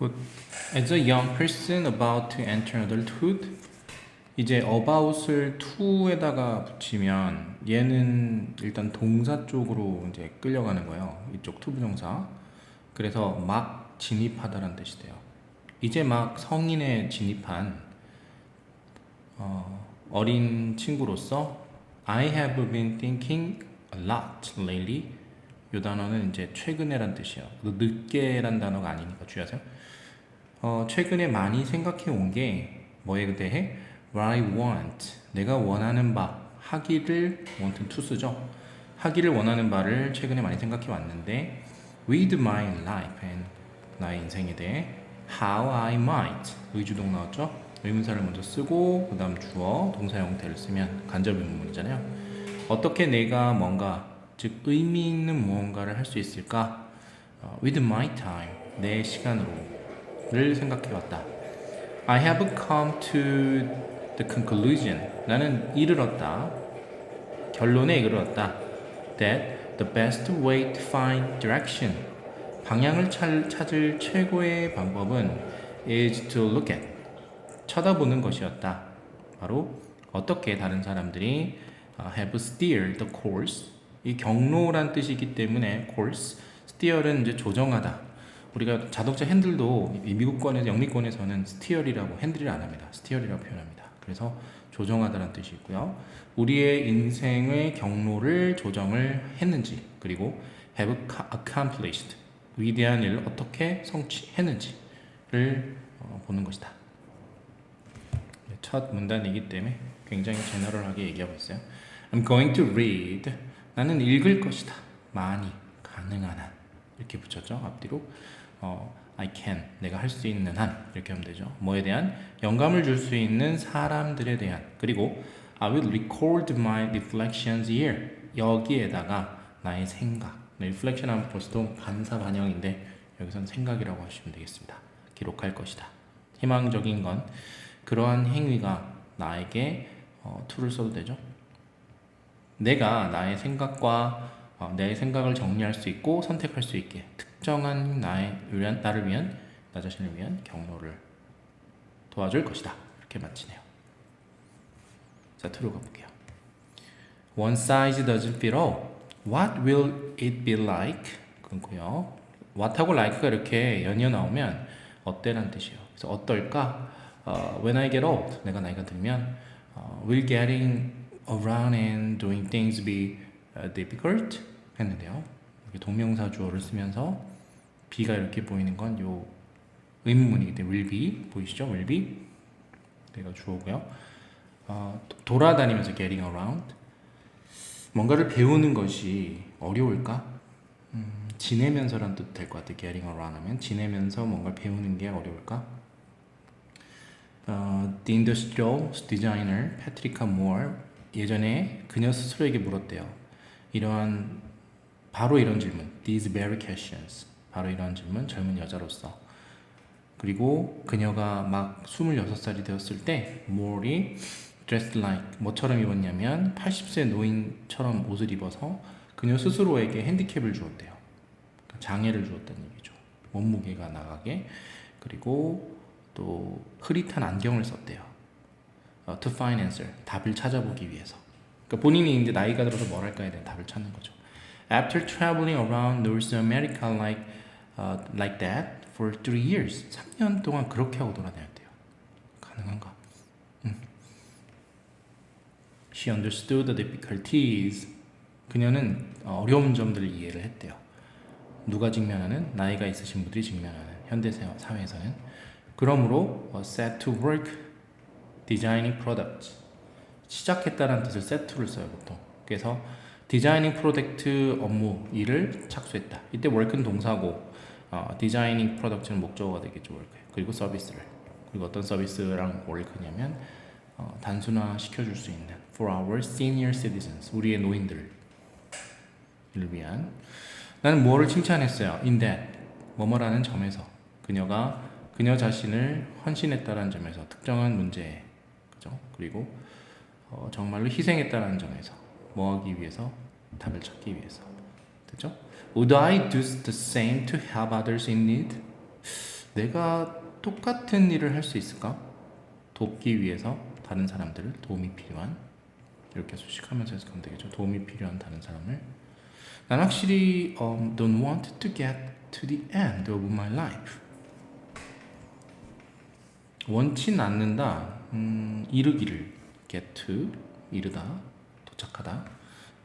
Good. As a young person about to enter adulthood, 이제 about을 to에다가 붙이면 얘는 일단 동사 쪽으로 이제 끌려가는 거예요. 이쪽 to 부정사. 그래서 막 진입하다라는 뜻이 돼요. 이제 막 성인에 진입한 어린 친구로서 I have been thinking a lot lately. 이 단어는 이제 최근에란 뜻이에요. 늦게란 단어가 아니니까 주의하세요. 최근에 많이 생각해 온 게 뭐에 대해? What I want, 내가 원하는 바, 하기를 want to 쓰죠. 하기를 원하는 바를 최근에 많이 생각해 왔는데 with my life and 나의 인생에 대해 how I might, 의주동 나왔죠? 의문사를 먼저 쓰고 그 다음 주어, 동사 형태를 쓰면 간접 의문문이잖아요. 어떻게 내가 뭔가, 즉 의미 있는 무언가를 할 수 있을까? with my time, 내 시간으로 를 생각해왔다. I have come to the conclusion. 나는 이르렀다. 결론에 이르렀다. That the best way to find direction. 방향을 찾을 최고의 방법은 is to look at. 쳐다보는 것이었다. 바로 어떻게 다른 사람들이 have steered the course. 이 경로란 뜻이기 때문에 course, steer은 이제 조정하다. 우리가 자동차 핸들도 미국권에서 영미권에서는 스티어리라고 핸들을 안 합니다. 스티어리라고 표현합니다. 그래서 조정하다는 뜻이 있고요. 우리의 인생의 경로를 조정을 했는지, 그리고 have accomplished, 위대한 일을 어떻게 성취했는지를 보는 것이다. 첫 문단이기 때문에 굉장히 제너럴하게 얘기하고 있어요. I'm going to read. 나는 읽을 것이다. 많이, 가능한 한. 이렇게 붙였죠. 앞뒤로. I can, 내가 할 수 있는 한, 이렇게 하면 되죠. 뭐에 대한? 영감을 줄 수 있는 사람들에 대한. 그리고 I will record my reflections here. 여기에다가 나의 생각. reflection 하면 벌써 반사 반영인데 여기서는 생각이라고 하시면 되겠습니다. 기록할 것이다. 희망적인 건 그러한 행위가 나에게 to를 써도 되죠. 내가 나의 생각과 내 생각을 정리할 수 있고 선택할 수 있게 특정한 나를 위한, 나 자신을 위한 경로를 도와줄 것이다. 이렇게 마치네요. 자, to로 가볼게요. One size doesn't fit all. What will it be like? 그렇고요. what하고 like가 이렇게 연이어 나오면 어때란 뜻이에요. 그래서 어떨까? When I get old, 내가 나이가 들면 will getting around and doing things be difficult? 했는데요. 동명사 주어를 쓰면서 be가 이렇게 보이는 건 요 의문문이기 때문에 will be 보이시죠? will be 내가 주어고요. 돌아다니면서 getting around, 뭔가를 배우는 것이 어려울까? 지내면서란 뜻 될 것 같아요. getting around 하면 지내면서 뭔가를 배우는 게 어려울까? The industrial designer 패트리카 모어 예전에 그녀 스스로에게 물었대요. 바로 이런 질문, these very questions, 바로 이런 질문, 젊은 여자로서. 그리고 그녀가 막 26살이 되었을 때 모어이 dressed like, 뭐처럼 입었냐면 80세 노인처럼 옷을 입어서 그녀 스스로에게 핸디캡을 주었대요. 장애를 주었다는 얘기죠. 몸무게가 나가게. 그리고 또 흐릿한 안경을 썼대요. To find answer, 답을 찾아보기 위해서. 그러니까 본인이 이제 나이가 들어서 뭘 할까에 대한 답을 찾는 거죠. After traveling around North America like that for 3 years, 3년 동안 그렇게 하고 돌아다녔대요. 가능한가? She understood the difficulties. 그녀는 어려운 점들을 이해를 했대요. 누가 직면하는? 나이가 있으신 분들이 직면하는 현대 사회에서는. 그러므로 set to work designing products. 시작했다는 뜻을 set to를 써요, 보통. 그래서 디자이닝 프로덕트 업무 일을 착수했다. 이때 work는 동사고 디자이닝 프로덕트는 목적어가 되겠죠. work. 그리고 서비스를. 그리고 어떤 서비스랑 work냐면 단순화 시켜줄 수 있는 for our senior citizens, 우리의 노인들을 위한. 나는 뭐를 칭찬했어요? in that, 뭐뭐라는 점에서. 그녀가 그녀 자신을 헌신했다는 점에서, 특정한 문제에, 그죠? 그리고 정말로 희생했다는 점에서, 뭐 하기 위해서? 답을 찾기 위해서. 됐죠? Would I do the same to help others in need? 내가 똑같은 일을 할 수 있을까? 돕기 위해서 다른 사람들을 도움이 필요한 이렇게 수식하면서 해석하면 되겠죠. 도움이 필요한 다른 사람을 난 확실히 don't want to get to the end of my life. 원치 않는다. 이르기를 get to 이르다 도착하다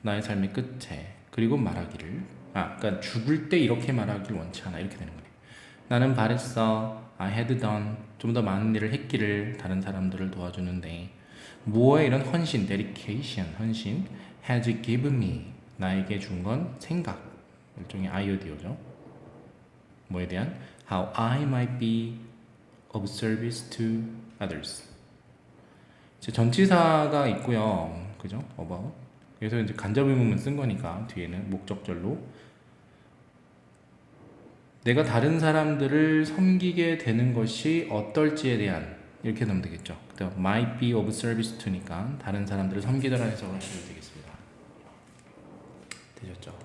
나의 삶의 끝에 그리고 말하기를 그러니까 죽을 때 이렇게 말하길 원치 않아 이렇게 되는 거네. 나는 바랬어. I had done 좀 더 많은 일을 했기를 다른 사람들을 도와주는데 무엇에 이런 헌신 dedication 헌신 has given me 나에게 준 건 생각 일종의 아이디어죠. 뭐에 대한 how I might be of service to others. 이제 전치사가 있고요. 그죠? about. 그래서 이제 간접 의문문 쓴 거니까 뒤에는 목적절로 내가 다른 사람들을 섬기게 되는 것이 어떨지에 대한 이렇게 넣으면 되겠죠. 그다음 might be of service to니까 다른 사람들을 섬기더라 해석을 하시면 되겠습니다. 되셨죠?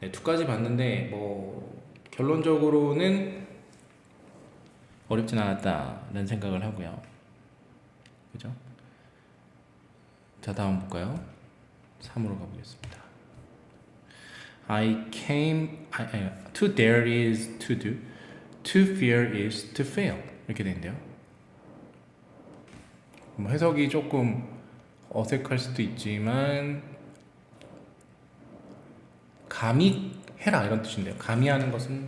네, 2까지 봤는데 뭐 결론적으로는 어렵진 않았다는 생각을 하고요. 그죠? 자, 다음 볼까요? 3으로 가보겠습니다. To dare is to do, to fear is to fail. 이렇게 되는데요. 뭐 해석이 조금 어색할 수도 있지만 감히 해라 이런 뜻인데요. 감히 하는 것은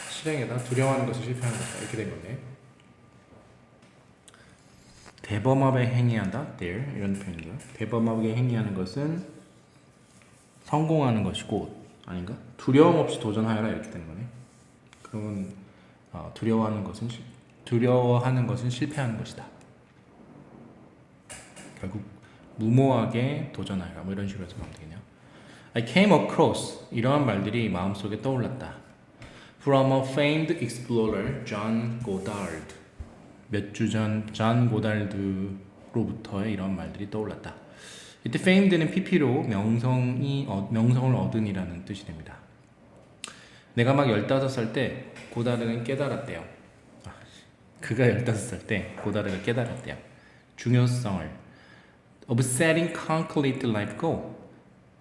실행에다 두려워하는 것을 실패하는 것이다 이렇게 된 건데 대범하게 행위한다 there 이런 표현이고요. 대범하게 행위하는 것은 성공하는 것이고 아닌가? 두려움 없이 도전하여라 이렇게 되는 거네. 그러면 두려워하는 것은 실패하는 것이다. 결국 무모하게 도전하여라 뭐 이런 식으로 해서 가면 되겠네요. I came across 이러한 말들이 마음속에 떠올랐다. From a famed explorer, John Goddard. 몇 주 전 존 고달드로부터의 이런 말들이 떠올랐다. 이때 famed는 pp로 명성을 얻은이라는 뜻이 됩니다. 내가 막 15살 때 고다르는 깨달았대요. 그가 15살 때 고다르가 깨달았대요. 중요성을 of setting concrete life goal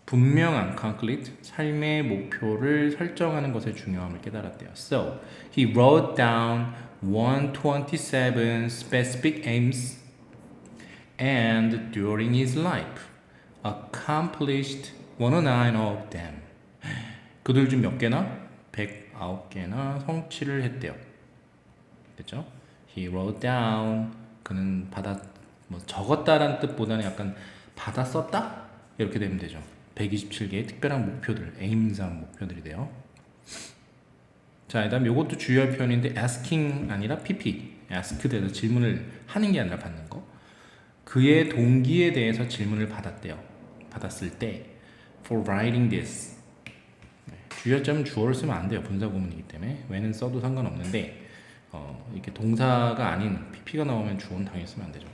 분명한 concrete 삶의 목표를 설정하는 것의 중요함을 깨달았대요. So he wrote down 127 specific aims and during his life accomplished 109 of them. 그들 중 몇 개나? 109개나 성취를 했대요. 됐죠? He wrote down 그는 적었다라는 뜻보다는 약간 받아 썼다? 이렇게 되면 되죠. 127개의 특별한 목표들, aims한 목표들이 돼요. 자, 그다음 이것도 주요할 표현인데 asking 아니라 pp, asked에서 질문을 하는 게 아니라 받는 거. 그의 동기에 대해서 질문을 받았을 때 for writing this 주요점은 주어를 쓰면 안 돼요. 분사구문이기 때문에 when은 써도 상관없는데 이렇게 동사가 아닌 pp가 나오면 주어는 당연히 쓰면 안 되죠.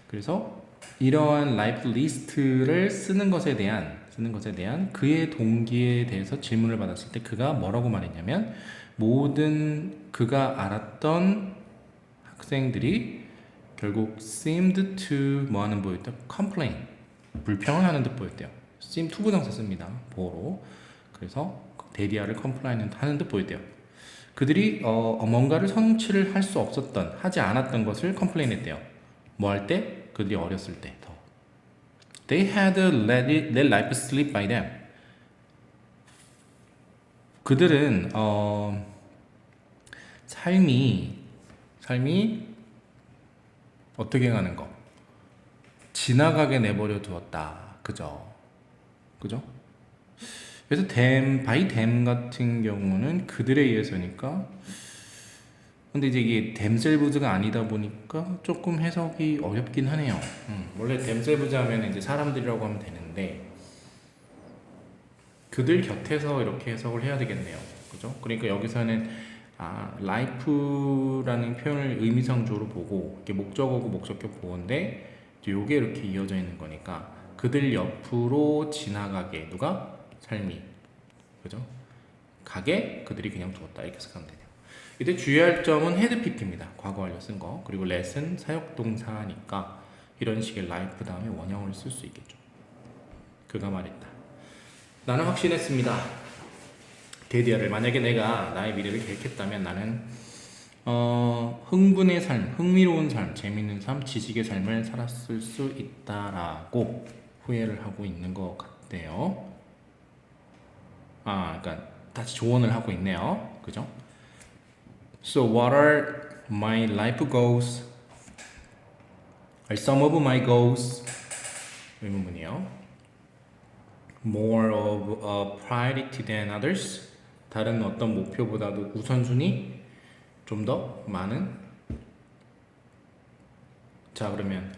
그래서 이러한 라이프 리스트를 쓰는 것에 대한 그의 동기에 대해서 질문을 받았을 때 그가 뭐라고 말했냐면 모든 그가 알았던 학생들이 결국 seemed to 뭐하는 보였다? complain 불평을 하는 듯 보였대요. seem 투부정사 씁니다. 보어로. 그래서 대리아를 complain 하는 듯 보였대요. 그들이 뭔가를 성취를 할 수 없었던 하지 않았던 것을 complain 했대요. 뭐 할 때? 그들이 어렸을 때 더. They had let life slip by them. 그들은 삶이 어떻게 가는 거? 지나가게 내버려 두었다. 그죠? 그래서 by them 같은 경우는 그들에 의해서니까 근데 이제 이게 themselves가 아니다 보니까 조금 해석이 어렵긴 하네요. 원래 themselves 하면 이제 사람들이라고 하면 되는데 그들 곁에서 이렇게 해석을 해야 되겠네요. 그죠? 그러니까 여기서는 life라는 표현을 의미상조로 보고 이게 목적어고 목적격 보호인데 요게 이렇게 이어져 있는 거니까 그들 옆으로 지나가게 누가? 삶이 그죠? 가게 그들이 그냥 두었다 이렇게 해석하면 되네요. 이때 주의할 점은 had pp입니다. 과거 완료 쓴 거. 그리고 let은 사역동사니까 이런 식의 life 다음에 원형을 쓸 수 있겠죠. 그가 말했다. 나는 확신했습니다. 데디아를 만약에 내가 나의 미래를 계획했다면 나는 흥분의 삶, 흥미로운 삶, 재밌는 삶, 지식의 삶을 살았을 수 있다라고 후회를 하고 있는 것 같대요. 그러니까 다시 조언을 하고 있네요. 그죠? So what are my life goals? Are some of my goals? 의문문이요. More of a priority than others? 다른 어떤 목표보다도 우선순위? 좀 더 많은? 자, 그러면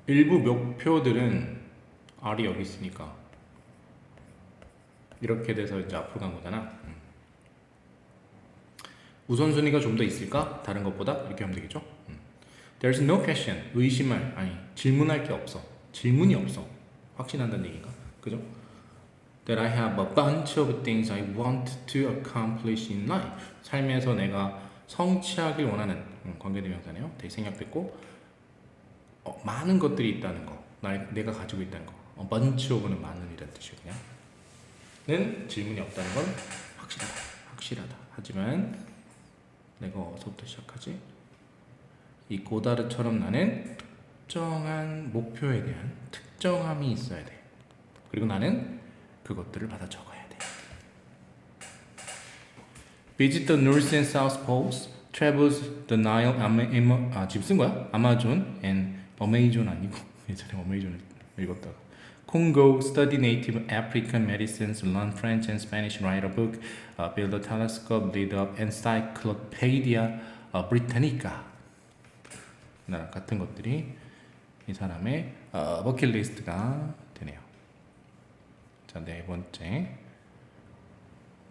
일부 목표들은 R이 여기 있으니까 이렇게 돼서 이제 앞으로 간 거잖아. 우선순위가 좀 더 있을까? 다른 것보다? 이렇게 하면 되겠죠? There's no question. 질문할 게 없어. 질문이 없어. 확신한다는 얘기인가? 그죠? That I have a bunch of things I want to accomplish in life. 삶에서 내가 성취하길 원하는 관계대명사네요. 되게 생략됐고 많은 것들이 있다는 거. 내가 가지고 있다는 거. A bunch of는 많은 이라는 뜻이거든요. 는 질문이 없다는 건 확실하다. 하지만 내가 어디서부터 시작하지? 이 고다르처럼 나는 특정한 목표에 대한 특정함이 있어야 돼. 그리고 나는 그것들을 받아 적어야 돼. Visit the North and South Poles, travels the Nile, 지금 쓴 거야? 아마존 and Amazon 아니고 예전에 Amazon을 읽었다가 Congo, study native African medicines, learn French and Spanish, write a book, build a telescope, read an encyclopedia Britannica. 나랑 같은 것들이 이 사람의 버킷리스트가 되네요. 자, 네 번째.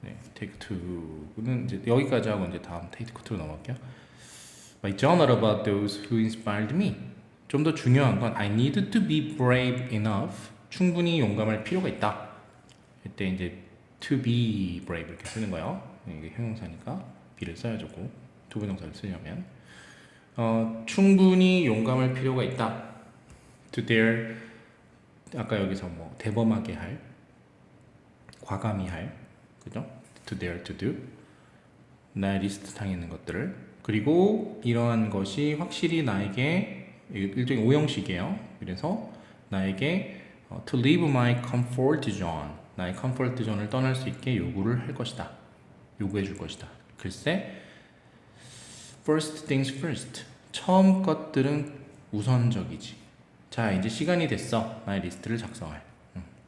네, take two는 이제 여기까지 하고 이제 다음 take two 넘어갈게요. My journal about those who inspired me. 좀 더 중요한 건 I need to be brave enough. 충분히 용감할 필요가 있다. 이때 이제 to be brave 이렇게 쓰는 거예요. 이게 형용사니까 be를 써야죠. 두 부정사를 쓰려면 충분히 용감할 필요가 있다. To dare 아까 여기서 뭐 대범하게 할, 과감히 할, 그죠? To dare to do 나의 리스트상에 있는 것들을 그리고 이러한 것이 확실히 나에게 일종의 오형식이에요. 그래서 나에게 to leave my comfort zone 나의 comfort zone을 떠날 수 있게 요구를 할 것이다. 요구해 줄 것이다. 글쎄 first things first 처음 것들은 우선적이지. 자 이제 시간이 됐어. 나의 리스트를 작성할.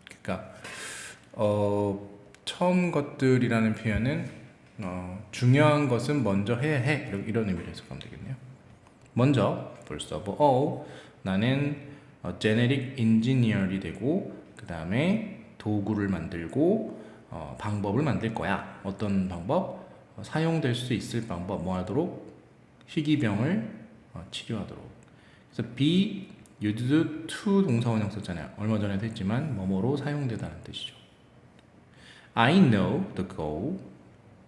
그러니까 처음 것들이라는 표현은 중요한 것은 먼저 해야 해 이런 의미로 해석하면 되겠네요. 먼저 first of all 나는 genetic engineer이 되고 그 다음에 도구를 만들고 방법을 만들 거야. 어떤 방법? 사용될 수 있을 방법 뭐 하도록? 희귀병을 치료하도록. 그래서 be used to 동사원형 썼잖아요. 얼마 전에도 했지만 뭐뭐로 사용되다는 뜻이죠. I know the goal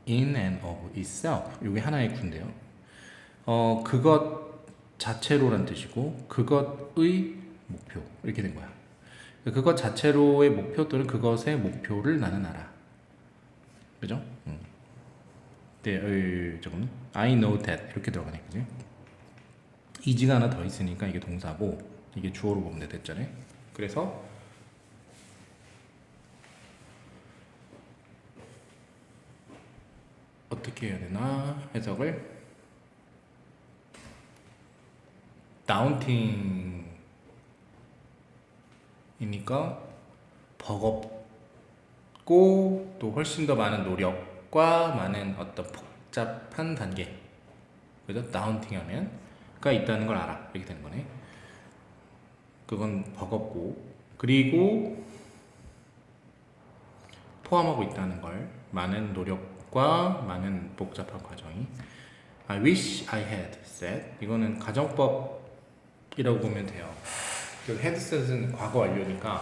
in and of itself. 이게 하나의 구인데요. 그것 자체로란 뜻이고 그것의 목표 이렇게 된 거야. 그것 자체로의 목표들은 그것의 목표를 나는 알아. 그죠? 네, 조금 I know that 이렇게 들어가네, 그지? is가 하나 더 있으니까 이게 동사고 이게 주어로 보면 돼, 됐잖아요. 그래서 어떻게 해야 되나 해석을 다운팅 이니까 버겁고 또 훨씬 더 많은 노력과 많은 어떤 복잡한 단계 그죠? 다운팅하면가 있다는 걸 알아 이렇게 되는 거네. 그건 버겁고 그리고 포함하고 있다는 걸 많은 노력과 많은 복잡한 과정이 I wish I had said 이거는 가정법이라고 보면 돼요. 그 헤드셋은 과거 완료니까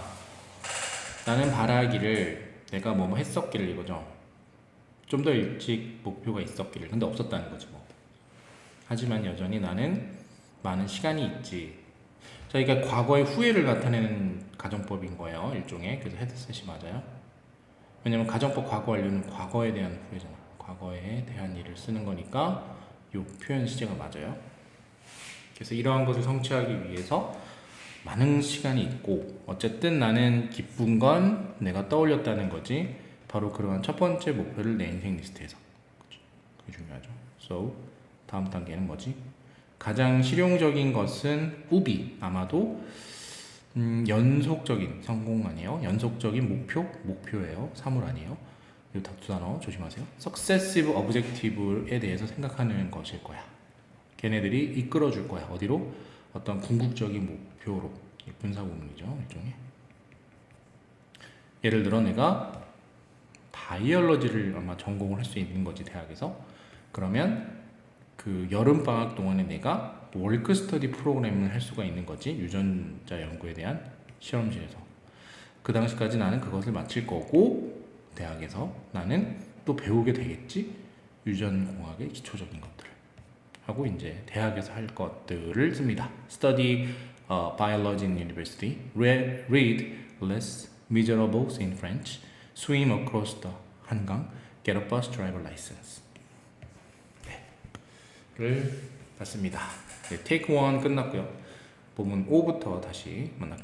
나는 바라기를 내가 뭐뭐 했었기를 이거죠. 좀 더 일찍 목표가 있었기를. 근데 없었다는 거지 뭐. 하지만 여전히 나는 많은 시간이 있지. 자, 이게 과거의 후회를 나타내는 가정법인 거예요. 일종의. 그래서 헤드셋이 맞아요. 왜냐면 가정법 과거 완료는 과거에 대한 후회잖아. 과거에 대한 일을 쓰는 거니까 이 표현 시제가 맞아요. 그래서 이러한 것을 성취하기 위해서 많은 시간이 있고 어쨌든 나는 기쁜 건 내가 떠올렸다는 거지. 바로 그러한 첫 번째 목표를 내 인생 리스트에서. 그게 중요하죠. So 다음 단계는 뭐지? 가장 실용적인 것은 우비. 아마도 연속적인 성공 아니에요. 연속적인 목표예요. 사물 아니에요. 이 두 단어 조심하세요. Successive objective에 대해서 생각하는 것일 거야. 걔네들이 이끌어줄 거야. 어디로? 어떤 궁극적인 목표로. 분사구문이죠. 일종의. 예를 들어 내가 바이올로지를 아마 전공을 할 수 있는 거지 대학에서. 그러면 그 여름 방학 동안에 내가 월크 스터디 프로그램을 할 수가 있는 거지. 유전자 연구에 대한 실험실에서. 그 당시까지 나는 그것을 마칠 거고 대학에서 나는 또 배우게 되겠지. 유전공학의 기초적인 것들을 하고 이제 대학에서 할 것들을 씁니다. Study biology in university. Read Les Miserables in French. Swim across the 한강. Get a bus driver license. 를 봤습니다. 네, Take 1 끝났고요. 부분 5부터 다시 만날게요.